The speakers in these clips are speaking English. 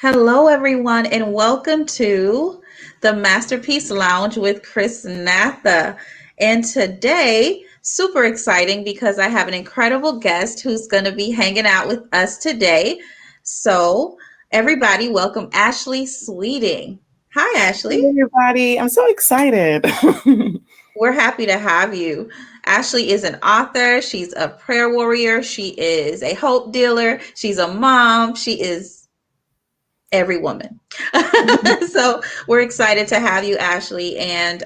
Hello, everyone, and welcome to the Masterpiece Lounge with Chrisnatha. And today, super exciting because I have an incredible guest who's going to be hanging out with us today. So, everybody, welcome Ashley Sweeting. Hi, Hey Ashley. everybody, I'm so excited. We're happy to have you. Ashley is an author. She's a prayer warrior. She is a hope dealer. She's a mom. She is every woman. So we're excited to have you, Ashley, and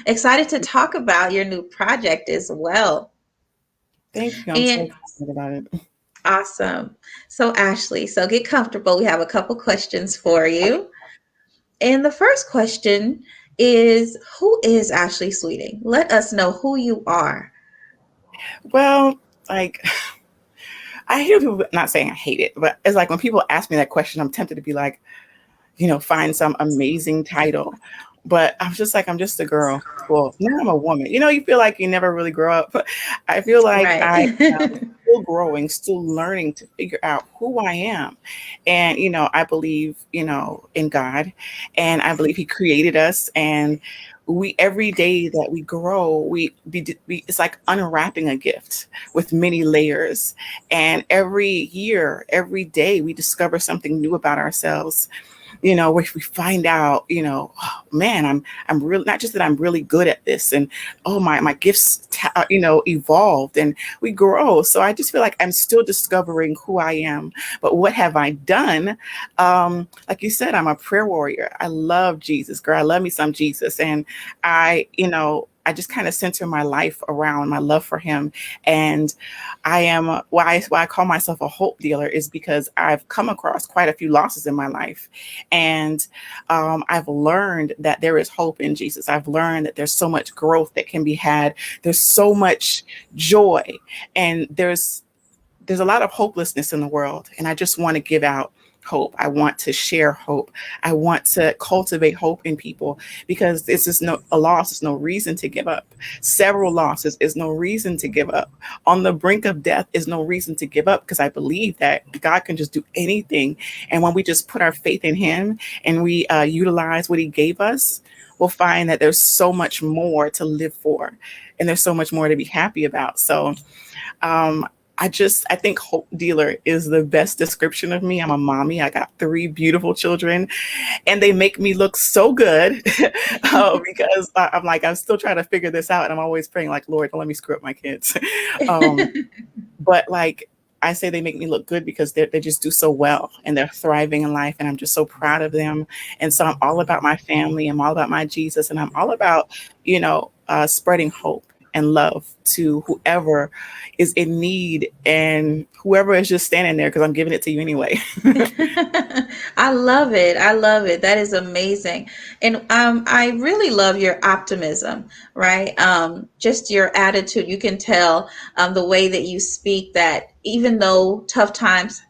excited to talk about your new project as well. Thank you. I'm so And excited about it. awesome. So, Ashley, so get comfortable. We have a couple questions for Okay. you. And the first question is, who is Ashley Sweeting? Let us know who you are. Well, like I hear people not saying I hate it, but it's like when people ask me that question, I'm tempted to be like, find some amazing title. But I'm just like, I'm just a girl. Well, now I'm a woman. You feel like you never really grow up. I feel like Right. I am still growing, still learning to figure out who I am. And, I believe, in God, and I believe He created us. And we, every day that we grow, it's like unwrapping a gift with many layers. And every year, every day, we discover something new about ourselves. We find out, oh, man, I'm really, not just that I'm really good at this, and oh, my gifts evolved, and we grow. So I just feel like I'm still discovering who I am. But what have I done? Like you said, I'm a prayer warrior. I love Jesus, girl. I love me some Jesus. And I just kind of center my life around my love for him. And I am why I call myself a hope dealer is because I've come across quite a few losses in my life. And I've learned that there is hope in Jesus. I've learned that there's so much growth that can be had. There's so much joy, and there's a lot of hopelessness in the world. And I just want to give out hope. I want to share hope. I want to cultivate hope in people, because this is no a loss is no reason to give up. Several losses is no reason to give up. On the brink of death is no reason to give up, because I believe that God can just do anything. And when we just put our faith in him and we utilize what he gave us, we'll find that there's so much more to live for, and there's so much more to be happy about. So um, I think hope dealer is the best description of me. I'm a mommy. I got three beautiful children, and they make me look so good because I'm like, I'm still trying to figure this out. And I'm always praying like, Lord, don't let me screw up my kids. um, but like, I say they make me look good because they just do so well, and they're thriving in life. And I'm just so proud of them. And so I'm all about my family. I'm all about my Jesus. And I'm all about, spreading hope and love to whoever is in need, and whoever is just standing there, because I'm giving it to you anyway. I love it. I love it. That is amazing. And I really love your optimism, right? Just your attitude. You can tell the way that you speak that even though tough times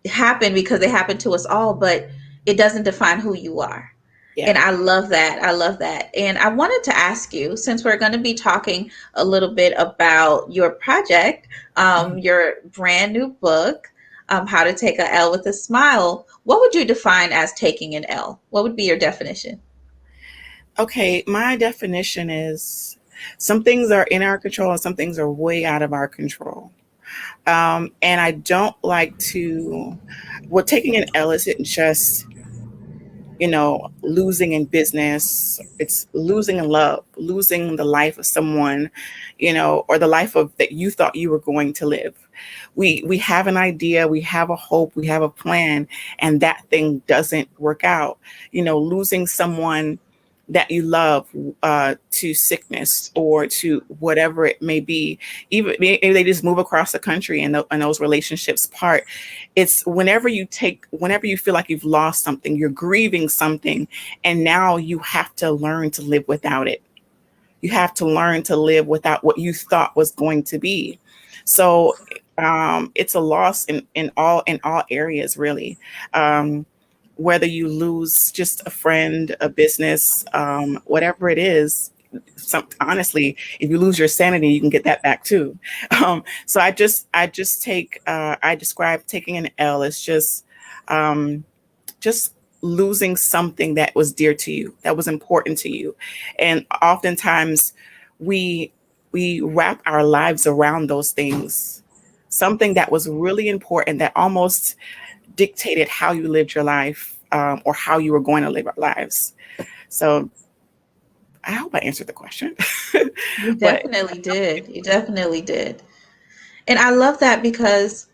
happen because they happen to us all, but it doesn't define who you are. And Yeah. I love that. I love that. And I wanted to ask you, since we're going to be talking a little bit about your project, your brand new book, How to Take a L with a Smile, what would you define as taking an L? What would be your definition? Okay, my definition is some things are in our control and some things are way out of our control. And I don't like to, well, taking an L isn't just, losing in business. It's losing in love, losing the life of someone, or the life of that you thought you were going to live. We have an idea, we have a hope, we have a plan, and that thing doesn't work out. Losing someone that you love to sickness or to whatever it may be. Even maybe they just move across the country, and those relationships part. It's whenever you feel like you've lost something, you're grieving something, and now you have to learn to live without it. You have to learn to live without what you thought was going to be. So it's a loss in all areas, really. Whether you lose just a friend, a business, whatever it is. Honestly, if you lose your sanity, you can get that back too. So I describe taking an L as just um, just losing something that was dear to you, that was important to you. And oftentimes we we wrap our lives around those things. Something that was really important that almost dictated how you lived your life, or how you were going to live our lives. So I hope I answered the question. You But definitely did. You definitely did. And I love that because,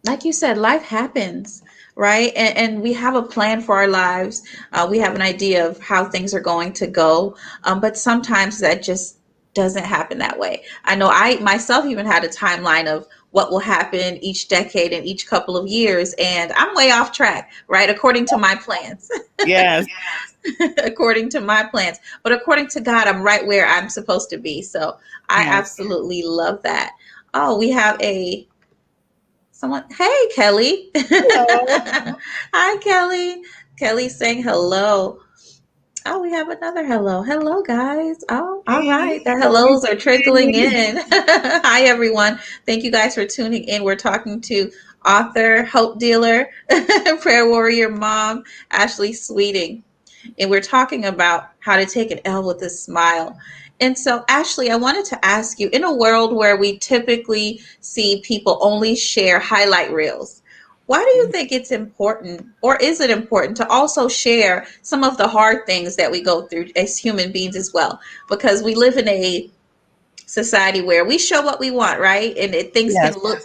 like you said, life happens, right? And we have a plan for our lives. We have an idea of how things are going to go. But sometimes that just doesn't happen that way. I know I myself even had a timeline of what will happen each decade and each couple of years. And I'm way off track, right? According to my plans. yes, According to my plans. But according to God, I'm right where I'm supposed to be. So I yes. absolutely love that. Oh, we have a someone. Hey, Kelly. Hello. Hi, Kelly. Kelly's saying hello. Oh, we have another hello. Hello, guys. Oh, all Hey, right. The how are you hellos are trickling doing? in. Hi, everyone. Thank you guys for tuning in. We're talking to author, hope dealer, prayer warrior mom, Ashley Sweeting, and we're talking about how to take an L with a smile. And so, Ashley, I wanted to ask you, in a world where we typically see people only share highlight reels, why do you think it's important, or is it important, to also share some of the hard things that we go through as human beings as well? Because we live in a society where we show what we want, right? And things can Yes. look,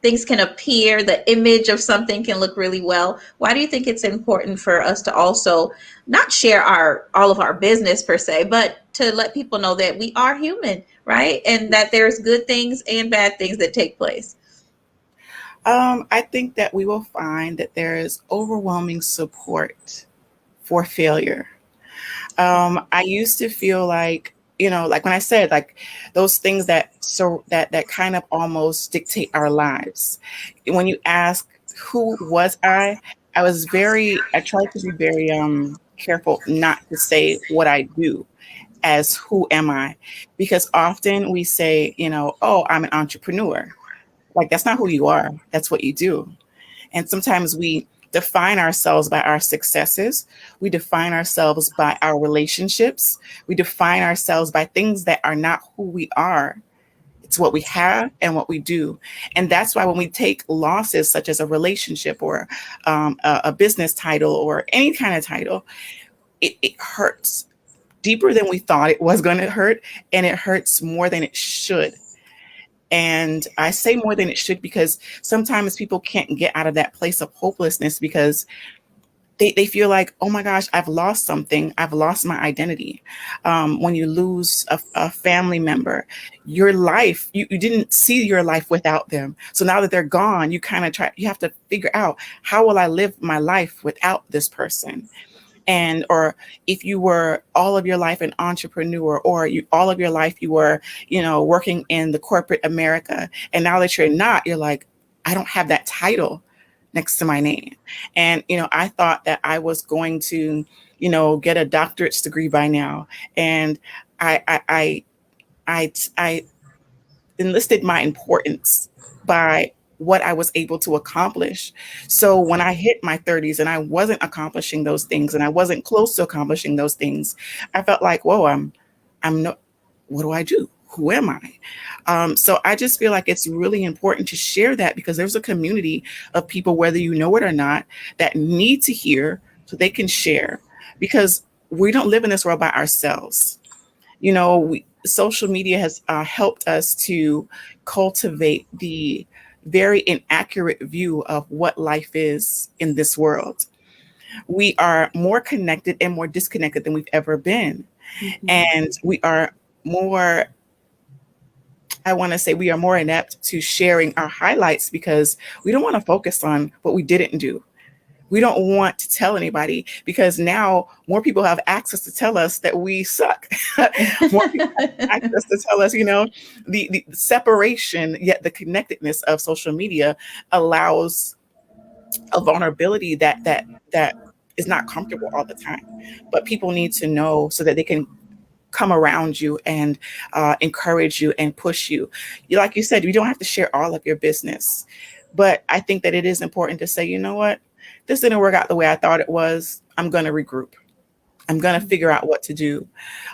things can appear, the image of something can look really well. Why do you think it's important for us to also not share our all of our business per se, but to let people know that we are human, right? And that there's good things and bad things that take place. I think that we will find that there is overwhelming support for failure. I used to feel like, like when I said, like those things that kind of almost dictate our lives. When you ask who was I tried to be very careful not to say what I do as who am I, because often we say, oh, I'm an entrepreneur. Like that's not who you are. That's what you do. And sometimes we define ourselves by our successes. We define ourselves by our relationships. We define ourselves by things that are not who we are. It's what we have and what we do. And that's why when we take losses, such as a relationship or a business title or any kind of title, it hurts deeper than we thought it was going to hurt. And it hurts more than it should. And I say more than it should because sometimes people can't get out of that place of hopelessness because they feel like, oh my gosh, I've lost something. I've lost my identity. When you lose a family member, your life, you didn't see your life without them. So now that they're gone, you have to figure out, how will I live my life without this person? And or if you were all of your life an entrepreneur, or you all of your life you were working in the corporate America, and now that you're not, you're like, I don't have that title next to my name. And I thought that I was going to get a doctorate's degree by now. And I enlisted my importance by what I was able to accomplish. So when I hit my 30s and I wasn't accomplishing those things and I wasn't close to accomplishing those things, I felt like, whoa, I'm no, what do I do? Who am I? So I just feel like it's really important to share that because there's a community of people, whether you know it or not, that need to hear so they can share, because we don't live in this world by ourselves. Social media has helped us to cultivate the very inaccurate view of what life is in this world. We are more connected and more disconnected than we've ever been. Mhm. And we are more, I want to say, we are more inept to sharing our highlights because we don't want to focus on what we didn't do. We don't want to tell anybody because now more people have access to tell us that we suck. More people have access to tell us, the separation, yet the connectedness of social media allows a vulnerability that is not comfortable all the time. But people need to know so that they can come around you and encourage you and push you. Like you said, you don't have to share all of your business. But I think that it is important to say, you know what? this didn't work out the way I thought it was. I'm going to regroup. I'm going to figure out what to do.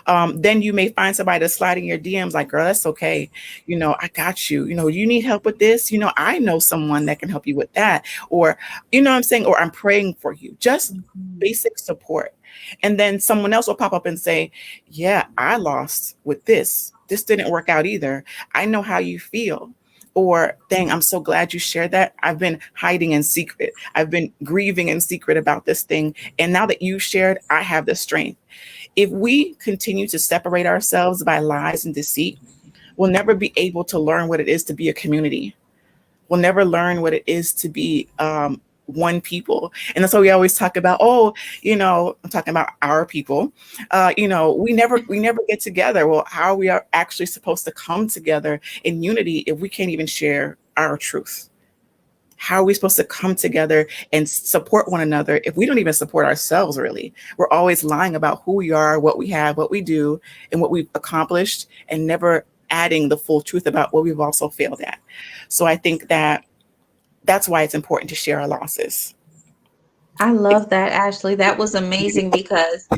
Then you may find somebody that's sliding your DMs like, girl, that's okay. I got you. You need help with this. I know someone that can help you with that. Or, what I'm saying, or I'm praying for you. Just Mhm. basic support. And then someone else will pop up and say, yeah, I lost with this. This didn't work out either. I know how you feel. Or, dang, I'm so glad you shared that. I've been hiding in secret. I've been grieving in secret about this thing. And now that you shared, I have the strength. If we continue to separate ourselves by lies and deceit, we'll never be able to learn what it is to be a community. We'll never learn what it is to be one people. And that's why we always talk about, oh, I'm talking about our people. We never get together. Well, how are we are actually supposed to come together in unity if we can't even share our truth? How are we supposed to come together and support one another if we don't even support ourselves, really? We're always lying about who we are, what we have, what we do, and what we've accomplished, and never adding the full truth about what we've also failed at. So I think that that's why it's important to share our losses. I love that, Ashley. That was amazing because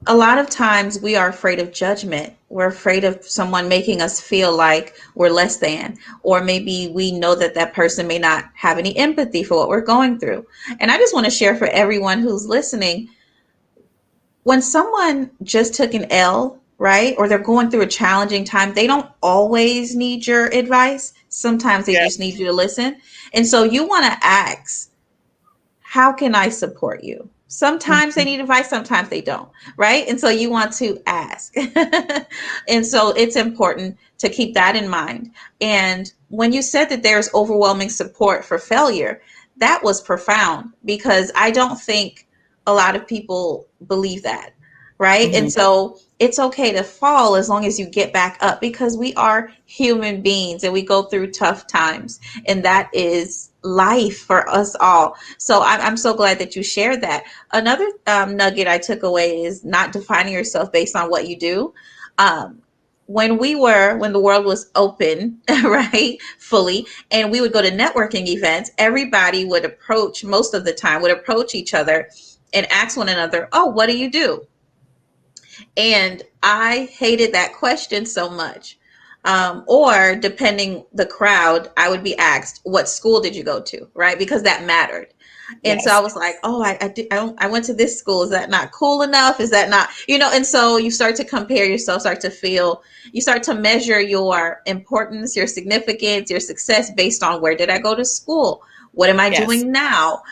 a lot of times we are afraid of judgment. We're afraid of someone making us feel like we're less than, or maybe we know that that person may not have any empathy for what we're going through. And I just want to share for everyone who's listening, when someone just took an L, right, or they're going through a challenging time, they don't always need your advice. Sometimes they just need Yes. you to listen. And so you want to ask, how can I support you? Sometimes they Mhm. need advice, sometimes they don't, right? And so you want to ask. And so it's important to keep that in mind. And when you said that there's overwhelming support for failure, that was profound because I don't think a lot of people believe that, right? And Mhm. so it's okay to fall as long as you get back up because we are human beings and we go through tough times. And that is life for us all. So I'm so glad that you shared that. Another nugget I took away is not defining yourself based on what you do. Um, when the world was open, right, fully, and we would go to networking events, everybody would approach, most of the time, would approach each other and ask one another, oh, what do you do? And I hated that question so much. Or depending the crowd, I would be asked, "What school did you go to?" Right, because that mattered. And so I Yes. was like, "Oh, I went to this school. Is that not cool enough? Is that not, you know?" And so you start to compare yourself, you start to measure your importance, your significance, your success based on where did I go to school? What am I Yes. doing now?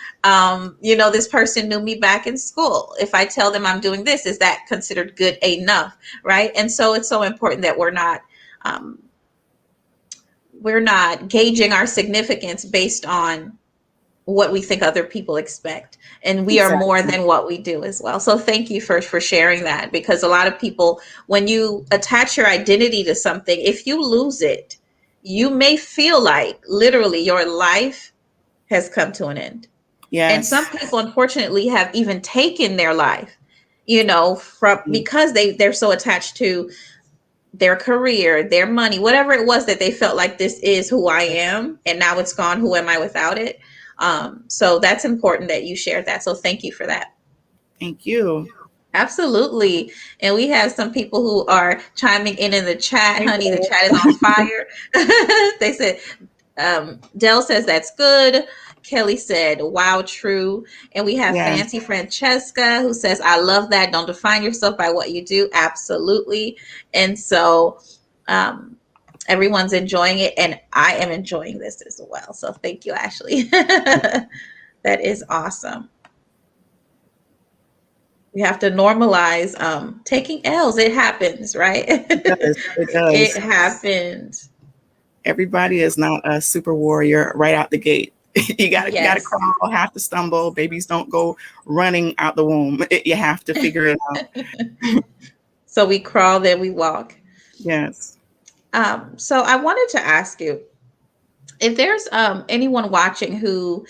This person knew me back in school. If I tell them I'm doing this, is that considered good enough? Right. And so it's so important that um, we're not gauging our significance based on what we think other people expect, and we are more Exactly. than what we do as well. So thank you for sharing that, because a lot of people, when you attach your identity to something, if you lose it, you may feel like literally your life has come to an end. And some Yes. people unfortunately have even taken their life, from Mm. because they're so attached to their career, their money, whatever it was that they felt like this is who I am, and now it's gone. Who am I without it? So that's important that you shared that. So thank you for that. Thank you. Absolutely. And we have some people who are chiming in the chat. Hey, Honey, the Dad. chat is on fire. They said, Dell says that's good. Kelly said, wow, true. And we have Yes. Fancy Francesca who says, I love that. Don't define yourself by what you do. Absolutely. And so um, everyone's enjoying it, and I am enjoying this as well. So thank you, Ashley. That is awesome. We have to normalize taking L's. It happens, right? It does. It It does. happens. Everybody is not a super warrior right out the gate. You gotta Yes. crawl, have to stumble. Babies don't go running out the womb. You have to figure it out. So we crawl, then we walk. Yes. So I wanted to ask you if there's anyone watching who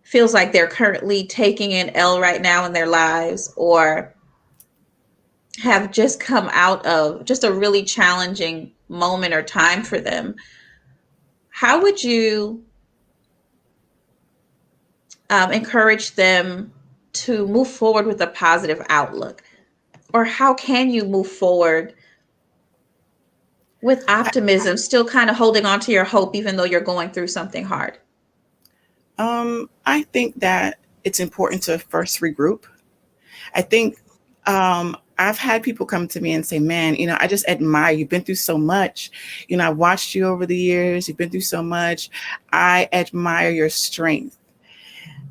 feels like they're currently taking an L right now in their lives, or have just come out of just a really challenging moment or time for them, how would you encourage them to move forward with a positive outlook? Or how can you move forward with I, optimism, still kind of holding on to your hope, even though you're going through something hard? I think that it's important to first regroup. I think I've had people come to me and say, "Man, I just admire you. You've been through so much. I've watched you over the years. You've been through so much. I admire your strength."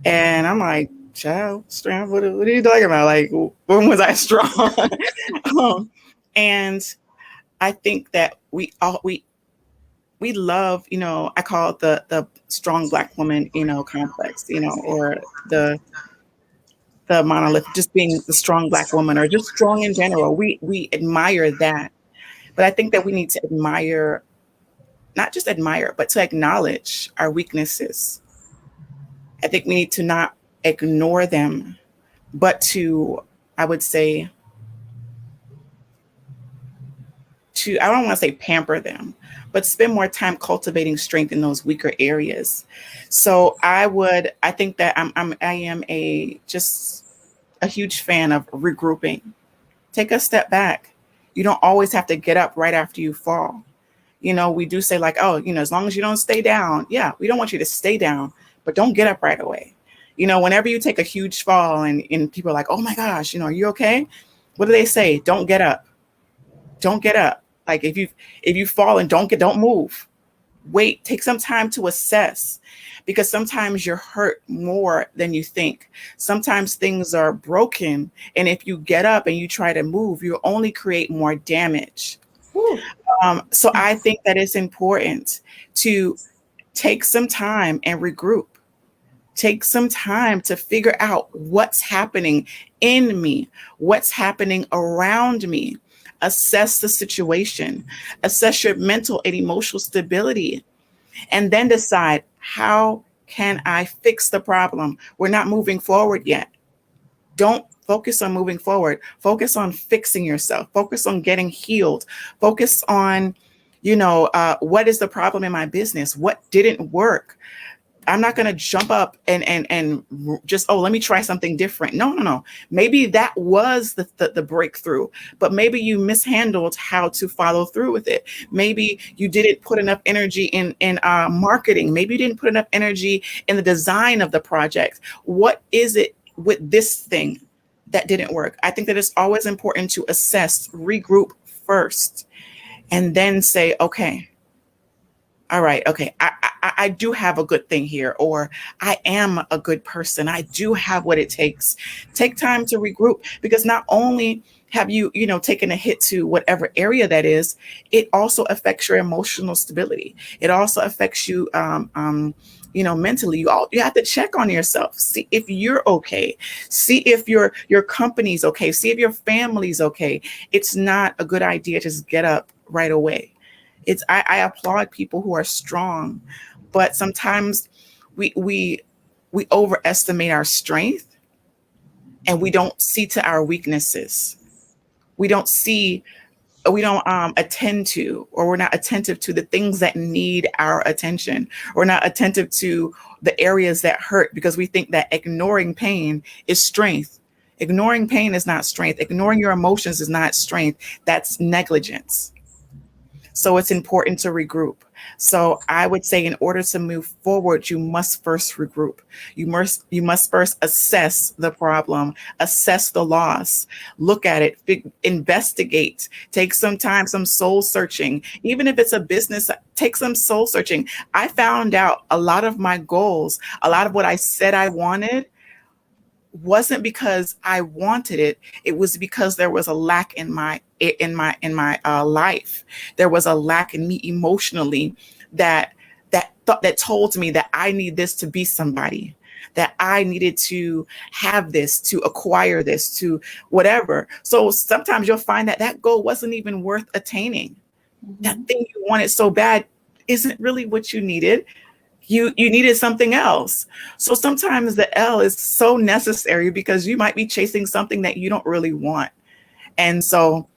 And I'm like, "Child, strength? What are you talking about? Like, when was I strong?" um, and I think that we love, I call it the strong black woman, complex, or the monolith, just being the strong black woman or just strong in general. We admire that. But I think that we need to admire, not just admire, but to acknowledge our weaknesses. I think we need to not ignore them, but to, I would say, I don't want to say pamper them, but spend more time cultivating strength in those weaker areas. So I think that I am just a huge fan of regrouping. Take a step back. You don't always have to get up right after you fall. We do say, like, oh, as long as you don't stay down. Yeah, we don't want you to stay down, but don't get up right away. Whenever you take a huge fall and people are like, oh my gosh, are you okay? What do they say? Don't get up. Don't get up. Like, if you fall and don't move. Wait, take some time to assess, because sometimes you're hurt more than you think. Sometimes things are broken, and if you get up and you try to move, you only create more damage. Whew. So I think that it's important to take some time and regroup. Take some time to figure out what's happening in me, what's happening around me. Assess the situation, assess your mental and emotional stability, and then decide, how can I fix the problem? We're not moving forward yet. Don't focus on moving forward. Focus on fixing yourself. Focus on getting healed. Focus on, what is the problem in my business? What didn't work? I'm not going to jump up and just, oh, let me try something different. No, no, no. Maybe that was the breakthrough, but maybe you mishandled how to follow through with it. Maybe you didn't put enough energy in marketing. Maybe you didn't put enough energy in the design of the project. What is it with this thing that didn't work? I think that it's always important to assess, regroup first, and then say, okay, all right, okay, I do have a good thing here, or I am a good person. I do have what it takes. Take time to regroup, because not only have you, taken a hit to whatever area that is, it also affects your emotional stability. It also affects you, mentally. You have to check on yourself, see if you're okay, see if your company's okay, see if your family's okay. It's not a good idea to just get up right away. I applaud people who are strong, but sometimes we overestimate our strength, and we don't see to our weaknesses. We don't see, we don't attend to, or we're not attentive to the things that need our attention. We're not attentive to the areas that hurt, because we think that ignoring pain is strength. Ignoring pain is not strength. Ignoring your emotions is not strength. That's negligence. So it's important to regroup. So I would say, in order to move forward, you must first regroup. You must first assess the problem, assess the loss, look at it, investigate, take some time, some soul searching. Even if it's a business, take some soul searching. I found out a lot of my goals, a lot of what I said I wanted, wasn't because I wanted it. It was because there was a lack in my life. There was a lack in me emotionally, that told me that I need this to be somebody, that I needed to have this, to acquire this, to whatever. So sometimes you'll find that that goal wasn't even worth attaining. That Mhm. thing you wanted so bad isn't really what you needed. You needed something else. So sometimes the L is so necessary, because you might be chasing something that you don't really want. And so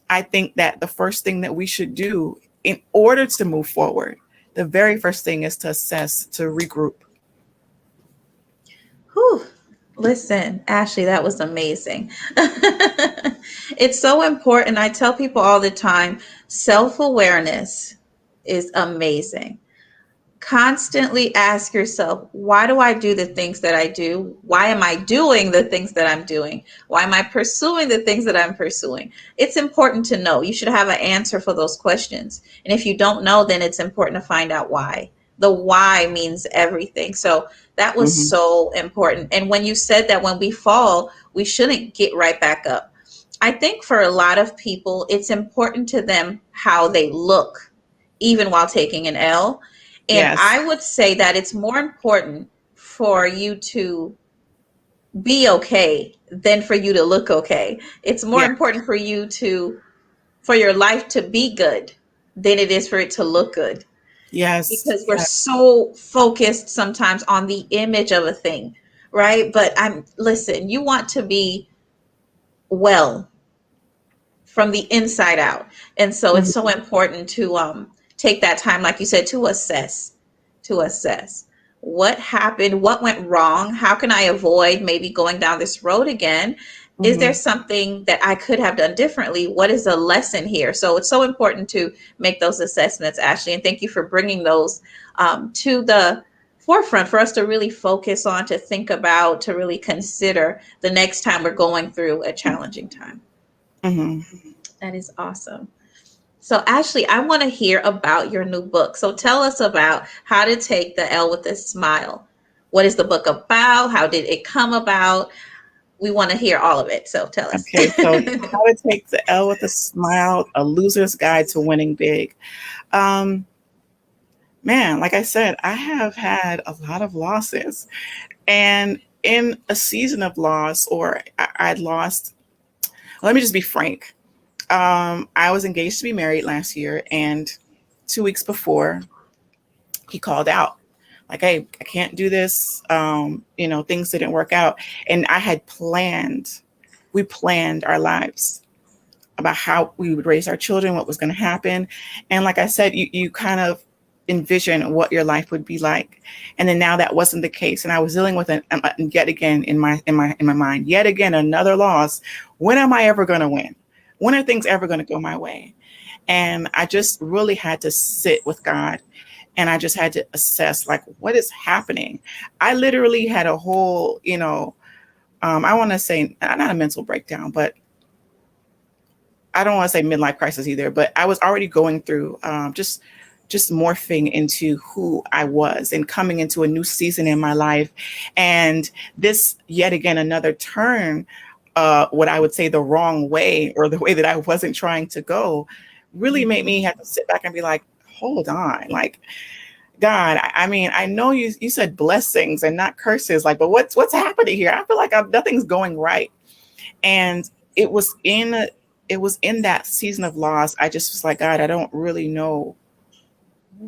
I think that the first thing that we should do in order to move forward, the very first thing is to assess, to regroup. Listen, Ashley, that was amazing. It's so important. I tell people all the time, self-awareness is amazing. Constantly ask yourself, why do I do the things that I do? Why am I doing the things that I'm doing? Why am I pursuing the things that I'm pursuing? It's important to know. You should have an answer for those questions. And if you don't know, then it's important to find out why. The why means everything. So that was Hmm. so important. And when you said that when we fall, we shouldn't get right back up. I think for a lot of people, it's important to them how they look, even while taking an L. And Yes. I would say that it's more important for you to be okay than for you to look okay. It's more Yeah. important for you to, for your life to be good than it is for it to look good. Yes. Because we're Yeah. so focused sometimes on the image of a thing, right? But listen, you want to be well from the inside out. And so it's so Hmm. important to take that time, like you said, to assess what happened, what went wrong, how can I avoid maybe going down this road again? Is there Hmm. something that I could have done differently? What is the lesson here? So it's so important to make those assessments, Ashley. And thank you for bringing those to the forefront for us to really focus on, to think about, to really consider the next time we're going through a challenging time. Hmm. That is awesome. So, Ashley, I want to hear about your new book. So, tell us about How to Take the L with a Smile. What is the book about? How did it come about? We want to hear all of it. So, tell us. Okay, so how to take the L with a smile, a loser's guide to winning big. Um, Man, like I said, I have had a lot of losses. And in a season of loss, or I'd lost, let me just be frank. I was engaged to be married last year, and 2 weeks before, he called out like, "Hey, I can't do this." Things didn't work out, and I had planned. We planned our lives about how we would raise our children, what was going to happen, and like I said, you kind of envision what your life would be like, and then now that wasn't the case, and I was dealing with yet again in my mind, yet again another loss. When am I ever going to win? When are things ever going to go my way? And I just really had to sit with God, and I just had to assess like what is happening. I literally had a whole, I want to say not a mental breakdown, but I don't want to say midlife crisis either. But I was already going through just morphing into who I was and coming into a new season in my life, and this yet again another turn. What I would say the wrong way, or the way that I wasn't trying to go, really made me have to sit back and be like, hold on, like God, I mean, I know you said blessings and not curses, like, but what's happening here? I feel like nothing's going right. And it was in it was in that season of loss. I just was like, God, I don't really know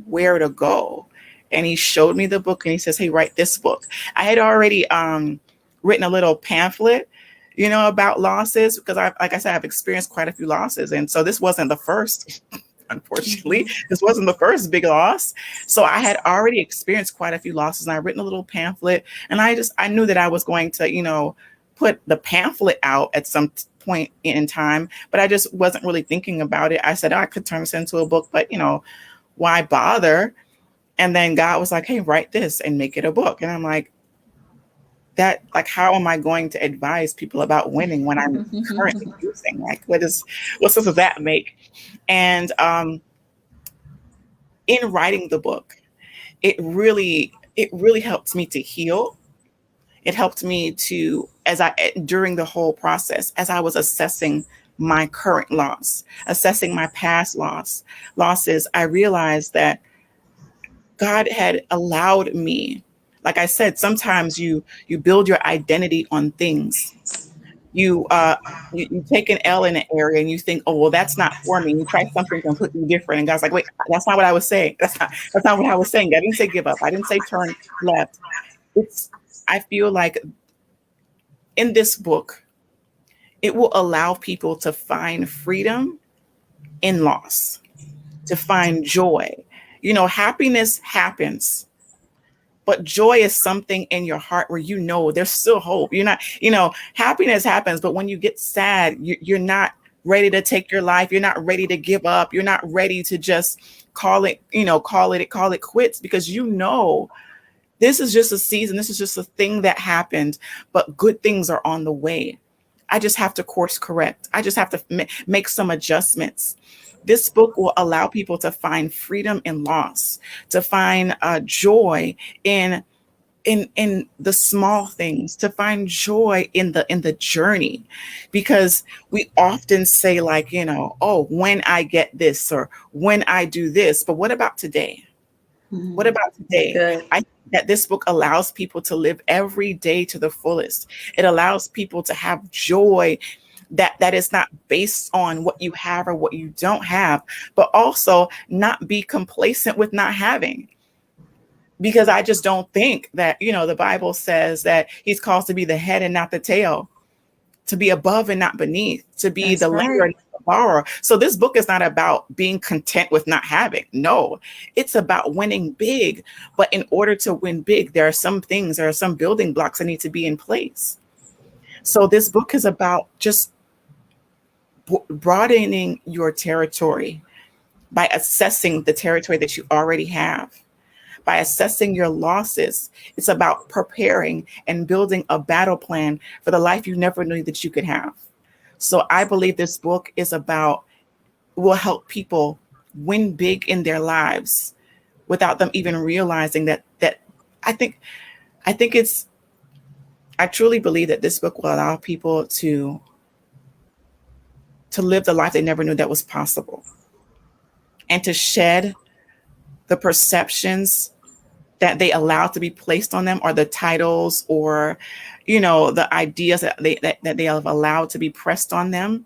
where to go. And he showed me the book, and he says, hey, write this book. I had already written a little pamphlet, about losses, because like I said, I've experienced quite a few losses. And so this wasn't the first. Unfortunately, this wasn't the first big loss. So I had already experienced quite a few losses, and I written a little pamphlet, and I knew that I was going to, put the pamphlet out at some point in time, but I just wasn't really thinking about it. I said, oh, I could turn this into a book, but why bother? And then God was like, hey, write this and make it a book. And I'm like, that, like, how am I going to advise people about winning when I'm currently losing? Like, what sense does that make? And in writing the book, it really helped me to heal. It helped me to, during the whole process, as I was assessing my current loss, assessing my past losses, I realized that God had allowed me, like I said, sometimes you build your identity on things. You you take an L in an area and you think, oh well, that's not for me. You try something completely different, and God's like, wait, that's not what I was saying. That's not what I was saying. I didn't say give up. I didn't say turn left. It's I feel like in this book, it will allow people to find freedom in loss, to find joy. Happiness happens But joy is something in your heart where you know there's still hope. You're not, happiness happens, but when you get sad, you're not ready to take your life. You're not ready to give up. You're not ready to just call it quits, because this is just a season. This is just a thing that happened, but good things are on the way. I just have to course correct. I just have to make some adjustments. This book will allow people to find freedom in loss, to find joy in the small things, to find joy in the journey, because we often say, like, oh, when I get this, or when I do this, but what about today? What Mhm. about today? Good. I think that this book allows people to live every day to the fullest. It allows people to have joy that is not based on what you have or what you don't have, but also not be complacent with not having. Because I just don't think that, the Bible says that he's called to be the head and not the tail, to be above and not beneath, to be That's the lender right. and not the borrower. So this book is not about being content with not having. No, it's about winning big. But in order to win big, there are some building blocks that need to be in place. So this book is about just broadening your territory by assessing the territory that you already have, by assessing your losses. It's about preparing and building a battle plan for the life you never knew that you could have. So I believe this book will help people win big in their lives without them even realizing that I think I think it's I truly believe that this book will allow people to live the life they never knew that was possible, and to shed the perceptions that they allow to be placed on them, or the titles, or the ideas that they have allowed to be pressed on them,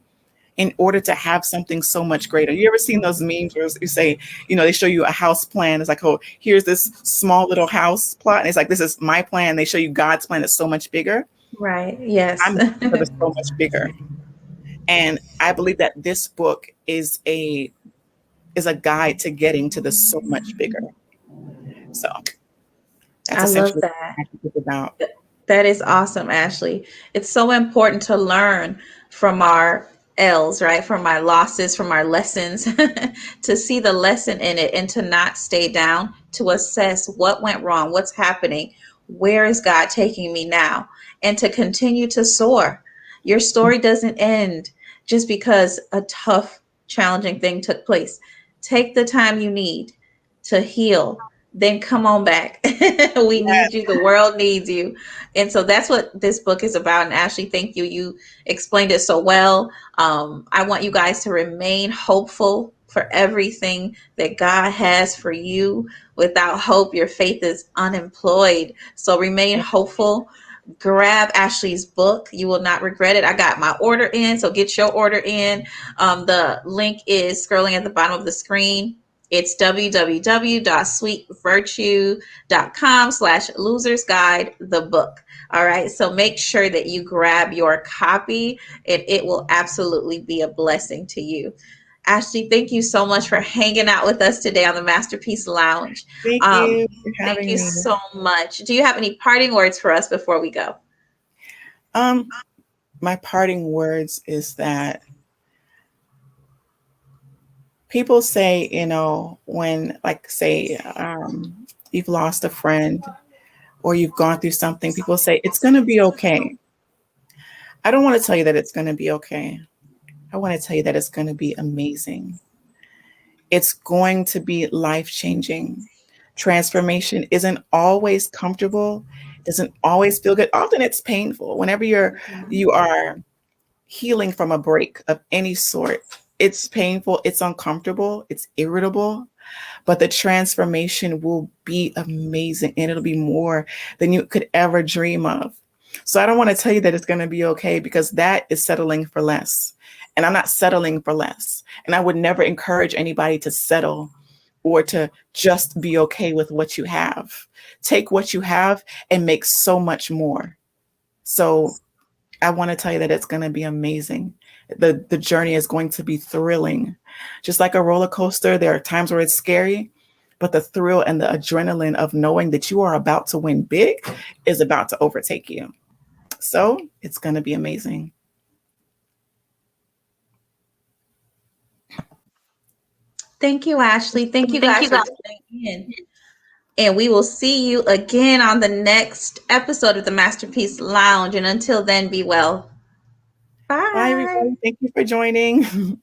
in order to have something so much greater. You ever seen those memes where you say, they show you a house plan? It's like, oh, here's this small little house plot. And it's like, this is my plan. They show you God's plan that's so much bigger. Right. Yes. I'm looking for the so much bigger. And I believe that this book is a guide to getting to the so much bigger. So that's I love essentially that. what it's about. That is awesome, Ashley. It's so important to learn from our L's, right? From our losses, from our lessons, to see the lesson in it and to not stay down, to assess what went wrong, what's happening, where is God taking me now, and to continue to soar. Your story doesn't end just because a tough, challenging thing took place. Take the time you need to heal, then come on back. We need you. The world needs you. And so that's what this book is about. And Ashley, thank you. You explained it so well. I want you guys to remain hopeful for everything that God has for you. Without hope, your faith is unemployed. So remain hopeful. Grab Ashley's book. You will not regret it. I got my order in, so get your order in. The link is scrolling at the bottom of the screen. It's www.sweetvirtue.com/losers guide the book. All right. So make sure that you grab your copy, and it will absolutely be a blessing to you. Ashley, thank you so much for hanging out with us today on the Masterpiece Lounge. Thank Um, you for Thank having you me. so much. Do you have any parting words for us before we go? Um, my parting words is that people say, when, like, say, you've lost a friend or you've gone through something, people say it's going to be okay. I don't want to tell you that it's going to be okay. I want to tell you that it's going to be amazing. It's going to be life changing. Transformation isn't always comfortable, doesn't always feel good. Often it's painful. Whenever you are healing from a break of any sort, it's painful, it's uncomfortable, it's irritable, but the transformation will be amazing, and it'll be more than you could ever dream of. So I don't want to tell you that it's going to be okay, because that is settling for less. And I'm not settling for less. And I would never encourage anybody to settle or to just be okay with what you have. Take what you have and make so much more. So I want to tell you that it's going to be amazing. The journey is going to be thrilling. Just like a roller coaster, there are times where it's scary, but the thrill and the adrenaline of knowing that you are about to win big is about to overtake you. So it's going to be amazing. Thank you, Ashley. Thank you Thank guys you, for guys. tuning in. And we will see you again on the next episode of the Masterpiece Lounge. And until then, be well. Bye, Bye. everybody. Thank you for joining.